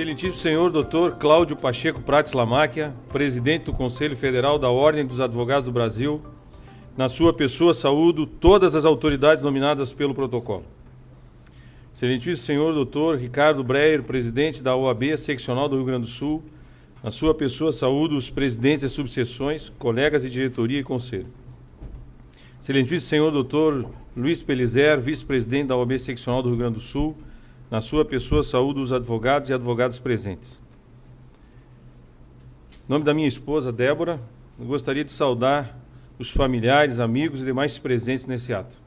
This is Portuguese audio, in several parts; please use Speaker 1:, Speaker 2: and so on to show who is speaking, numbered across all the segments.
Speaker 1: Excelentíssimo senhor Dr. Cláudio Pacheco Prates Lamáquia, presidente do Conselho Federal da Ordem dos Advogados do Brasil, na sua pessoa saúdo todas as autoridades nominadas pelo protocolo. Excelentíssimo senhor Dr. Ricardo Breyer, presidente da OAB Seccional do Rio Grande do Sul, na sua pessoa saúdo os presidentes das subseções, colegas de diretoria e conselho. Excelentíssimo senhor Dr. Luiz Pelizer, vice-presidente da OAB Seccional do Rio Grande do Sul, na sua pessoa saúdo os advogados e advogadas presentes. Em nome da minha esposa, Débora, eu gostaria de saudar os familiares, amigos e demais presentes nesse ato.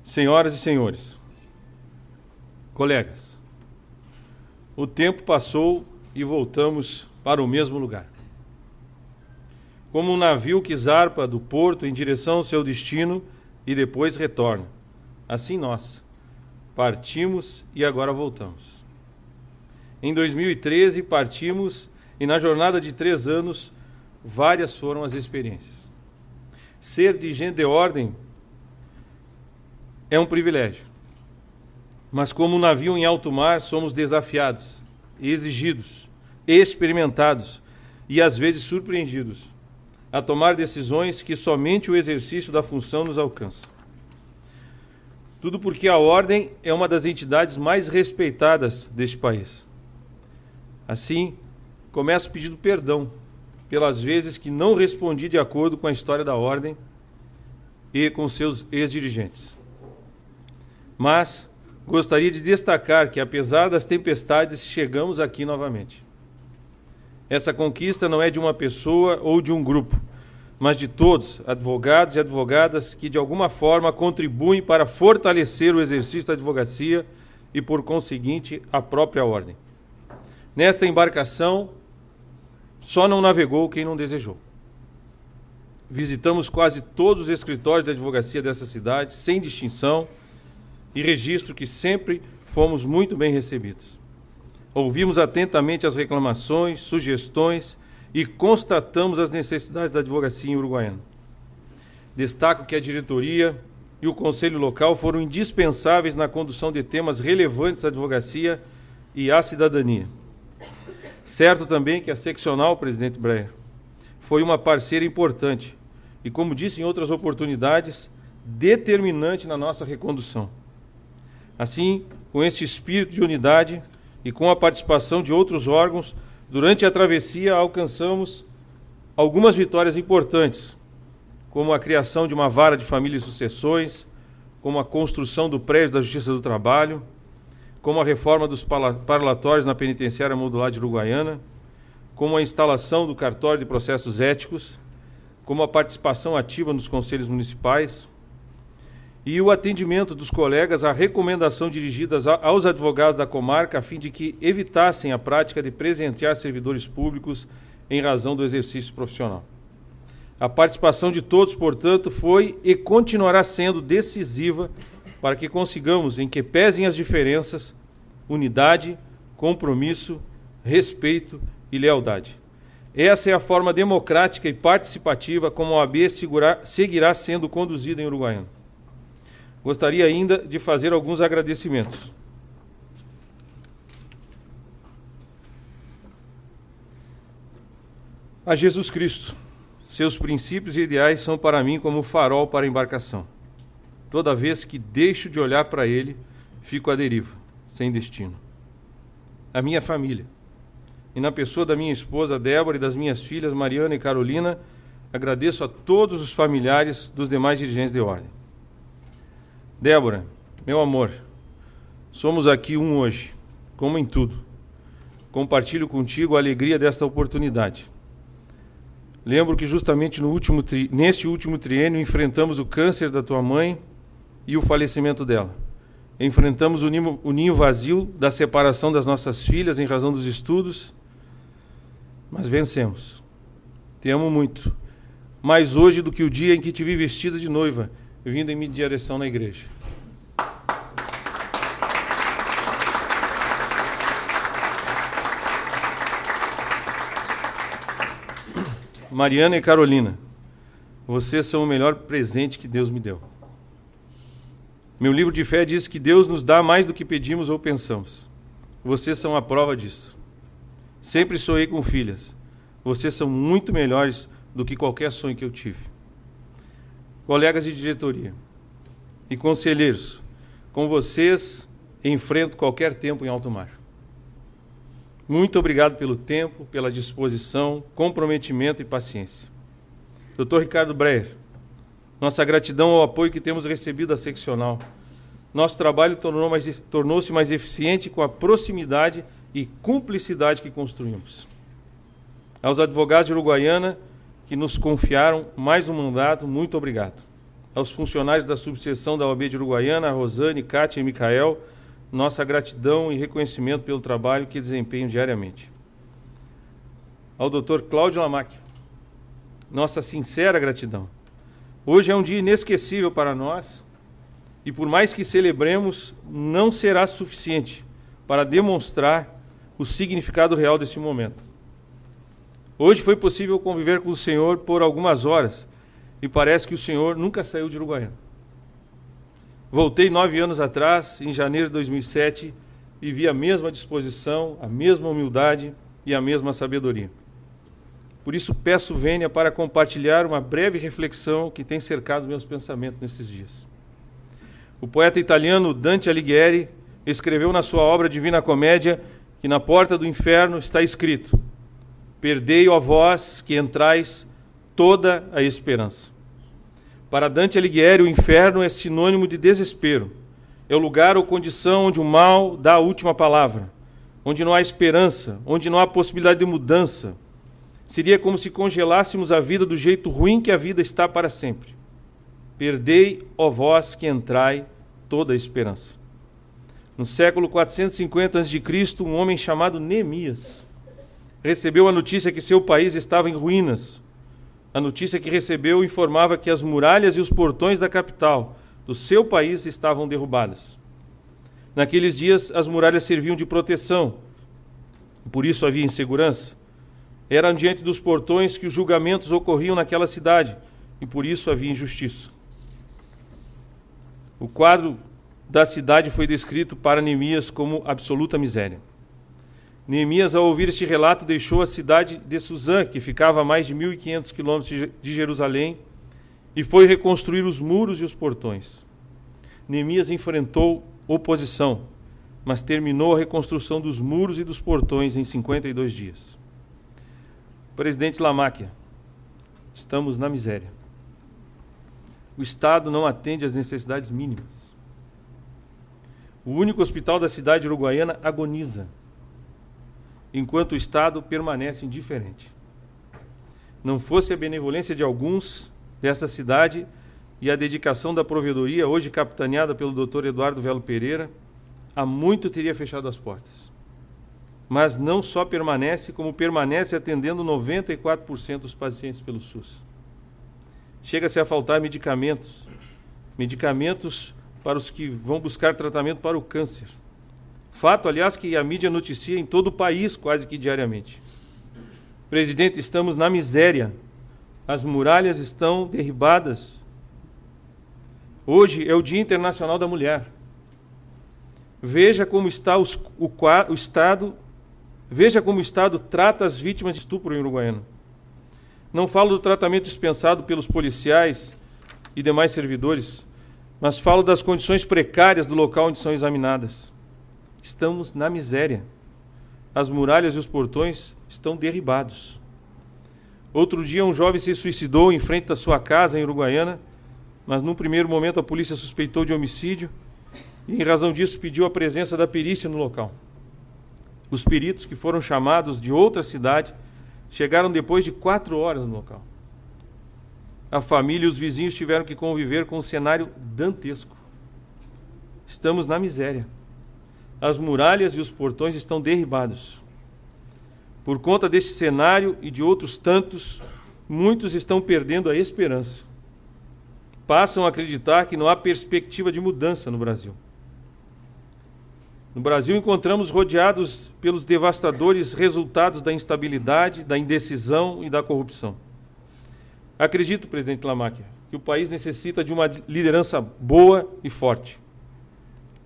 Speaker 1: Senhoras e senhores, colegas, o tempo passou e voltamos para o mesmo lugar. Como um navio que zarpa do porto em direção ao seu destino e depois retorna, assim nós partimos e agora voltamos. Em 2013 partimos e na jornada de 3 anos várias foram as experiências. Ser dirigente de ordem é um privilégio, mas como um navio em alto mar somos desafiados, exigidos, experimentados e às vezes surpreendidos a tomar decisões que somente o exercício da função nos alcança. Tudo porque a Ordem é uma das entidades mais respeitadas deste país. Assim, começo pedindo perdão pelas vezes que não respondi de acordo com a história da Ordem e com seus ex-dirigentes. Mas gostaria de destacar que, apesar das tempestades, chegamos aqui novamente. Essa conquista não é de uma pessoa ou de um grupo, mas de todos, advogados e advogadas, que de alguma forma contribuem para fortalecer o exercício da advocacia e, por conseguinte, a própria ordem. Nesta embarcação, só não navegou quem não desejou. Visitamos quase todos os escritórios de advocacia dessa cidade, sem distinção, e registro que sempre fomos muito bem recebidos. Ouvimos atentamente as reclamações, sugestões e constatamos as necessidades da advocacia em Uruguaiana. Destaco que a diretoria e o conselho local foram indispensáveis na condução de temas relevantes à advocacia e à cidadania. Certo também que a seccional, presidente Breyer, foi uma parceira importante e, como disse em outras oportunidades, determinante na nossa recondução. Assim, com esse espírito de unidade e com a participação de outros órgãos, durante a travessia alcançamos algumas vitórias importantes, como a criação de uma vara de família e sucessões, como a construção do prédio da Justiça do Trabalho, como a reforma dos parlatórios na penitenciária modular de Uruguaiana, como a instalação do cartório de processos éticos, como a participação ativa nos conselhos municipais e o atendimento dos colegas à recomendação dirigidas aos advogados da comarca a fim de que evitassem a prática de presentear servidores públicos em razão do exercício profissional. A participação de todos, portanto, foi e continuará sendo decisiva para que consigamos, em que pesem as diferenças, unidade, compromisso, respeito e lealdade. Essa é a forma democrática e participativa como a OAB seguirá sendo conduzida em Uruguaiana. Gostaria ainda de fazer alguns agradecimentos. A Jesus Cristo, seus princípios e ideais são para mim como farol para a embarcação. Toda vez que deixo de olhar para ele, fico à deriva, sem destino. A minha família, e na pessoa da minha esposa Débora e das minhas filhas Mariana e Carolina, agradeço a todos os familiares dos demais dirigentes de ordem. Débora, meu amor, somos aqui um hoje, como em tudo. Compartilho contigo a alegria desta oportunidade. Lembro que justamente neste último triênio enfrentamos o câncer da tua mãe e o falecimento dela. Enfrentamos o ninho vazio da separação das nossas filhas em razão dos estudos, mas vencemos. Te amo muito, mais hoje do que o dia em que te vi vestida de noiva, vindo em minha direção na igreja. Mariana e Carolina, vocês são o melhor presente que Deus me deu. Meu livro de fé diz que Deus nos dá mais do que pedimos ou pensamos. Vocês são a prova disso. Sempre sonhei com filhas. Vocês são muito melhores do que qualquer sonho que eu tive. Colegas de diretoria e conselheiros, com vocês enfrento qualquer tempo em alto mar. Muito obrigado pelo tempo, pela disposição, comprometimento e paciência. Dr. Ricardo Breyer, nossa gratidão ao apoio que temos recebido da seccional. Nosso trabalho tornou-se mais eficiente com a proximidade e cumplicidade que construímos. Aos advogados de Uruguaiana que nos confiaram mais um mandato, muito obrigado. Aos funcionários da subseção da OAB de Uruguaiana, a Rosane, Kátia e Micael, nossa gratidão e reconhecimento pelo trabalho que desempenham diariamente. Ao Dr. Cláudio Lamacchia, nossa sincera gratidão. Hoje é um dia inesquecível para nós e, por mais que celebremos, não será suficiente para demonstrar o significado real desse momento. Hoje foi possível conviver com o senhor por algumas horas e parece que o senhor nunca saiu de Uruguaiana. Voltei 9 anos atrás, em janeiro de 2007, e vi a mesma disposição, a mesma humildade e a mesma sabedoria. Por isso peço vênia para compartilhar uma breve reflexão que tem cercado meus pensamentos nesses dias. O poeta italiano Dante Alighieri escreveu na sua obra Divina Comédia que na porta do inferno está escrito: perdei, ó vós que entrais, toda a esperança. Para Dante Alighieri, o inferno é sinônimo de desespero. É o lugar ou condição onde o mal dá a última palavra, onde não há esperança, onde não há possibilidade de mudança. Seria como se congelássemos a vida do jeito ruim que a vida está para sempre. Perdei, ó vós que entrai, toda a esperança. No século 450 a.C., um homem chamado Neemias recebeu a notícia que seu país estava em ruínas. A notícia que recebeu informava que as muralhas e os portões da capital do seu país estavam derrubadas. Naqueles dias, as muralhas serviam de proteção, e por isso havia insegurança. Eram diante dos portões que os julgamentos ocorriam naquela cidade, e por isso havia injustiça. O quadro da cidade foi descrito para Neemias como absoluta miséria. Neemias, ao ouvir este relato, deixou a cidade de Suzã, que ficava a mais de 1.500 quilômetros de Jerusalém, e foi reconstruir os muros e os portões. Neemias enfrentou oposição, mas terminou a reconstrução dos muros e dos portões em 52 dias. Presidente Lamacchia, estamos na miséria. O Estado não atende às necessidades mínimas. O único hospital da cidade uruguaiana agoniza, enquanto o Estado permanece indiferente. Não fosse a benevolência de alguns dessa cidade e a dedicação da provedoria, hoje capitaneada pelo Dr. Eduardo Velo Pereira, há muito teria fechado as portas. Mas não só permanece, como permanece atendendo 94% dos pacientes pelo SUS. Chega-se a faltar medicamentos para os que vão buscar tratamento para o câncer. Fato, aliás, que a mídia noticia em todo o país quase que diariamente. Presidente, estamos na miséria. As muralhas estão derribadas. Hoje é o Dia Internacional da Mulher. Veja como está o Estado, veja como o Estado trata as vítimas de estupro em Uruguaiana. Não falo do tratamento dispensado pelos policiais e demais servidores, mas falo das condições precárias do local onde são examinadas. Estamos na miséria. As muralhas e os portões estão derribados. Outro dia, um jovem se suicidou em frente da sua casa em Uruguaiana, mas num primeiro momento a polícia suspeitou de homicídio e, em razão disso, pediu a presença da perícia no local. Os peritos, que foram chamados de outra cidade, chegaram depois de 4 horas no local. A família e os vizinhos tiveram que conviver com um cenário dantesco. Estamos na miséria. As muralhas e os portões estão derribados. Por conta deste cenário e de outros tantos, muitos estão perdendo a esperança. Passam a acreditar que não há perspectiva de mudança no Brasil. No Brasil, encontramos rodeados pelos devastadores resultados da instabilidade, da indecisão e da corrupção. Acredito, presidente Lamacchia, que o país necessita de uma liderança boa e forte.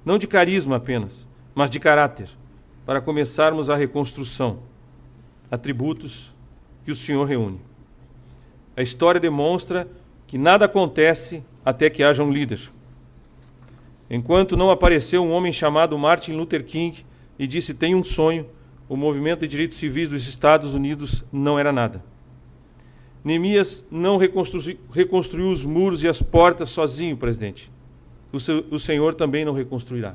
Speaker 1: Não de carisma apenas, mas de caráter. para começarmos a reconstrução. Atributos que o Senhor reúne. A história demonstra que nada acontece até que haja um líder. Enquanto não apareceu um homem chamado Martin Luther King e disse: tenho um sonho, o movimento de direitos civis dos Estados Unidos não era nada. Neemias não reconstruiu os muros e as portas sozinho, presidente. O Senhor também não reconstruirá.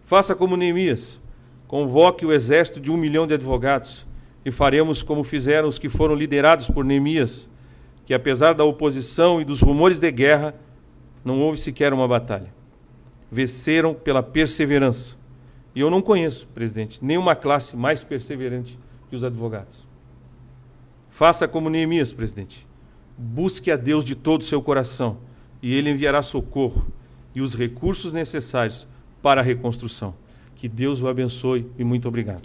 Speaker 1: Faça como Neemias, convoque o exército de 1 milhão de advogados e faremos como fizeram os que foram liderados por Neemias, que apesar da oposição e dos rumores de guerra, não houve sequer uma batalha. Venceram pela perseverança. E eu não conheço, presidente, nenhuma classe mais perseverante que os advogados. Faça como Neemias, presidente. Busque a Deus de todo o seu coração e Ele enviará socorro e os recursos necessários para a reconstrução. Que Deus o abençoe e muito obrigado.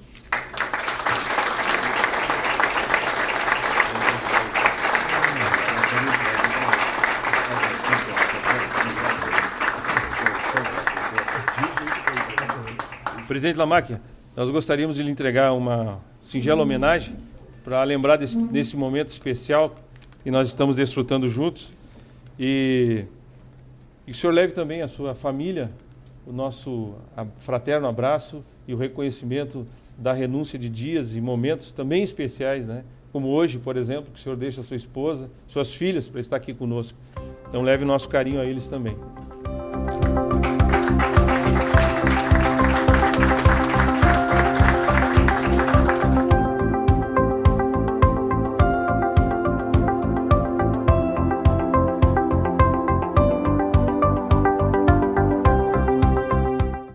Speaker 1: Presidente Lamáquia, nós gostaríamos de lhe entregar uma singela homenagem para lembrar desse momento especial que nós estamos desfrutando juntos e que o senhor leve também a sua família o nosso fraterno abraço e o reconhecimento da renúncia de dias e momentos também especiais, né? Como hoje, por exemplo, que o senhor deixa a sua esposa, suas filhas para estar aqui conosco. Então leve o nosso carinho a eles também.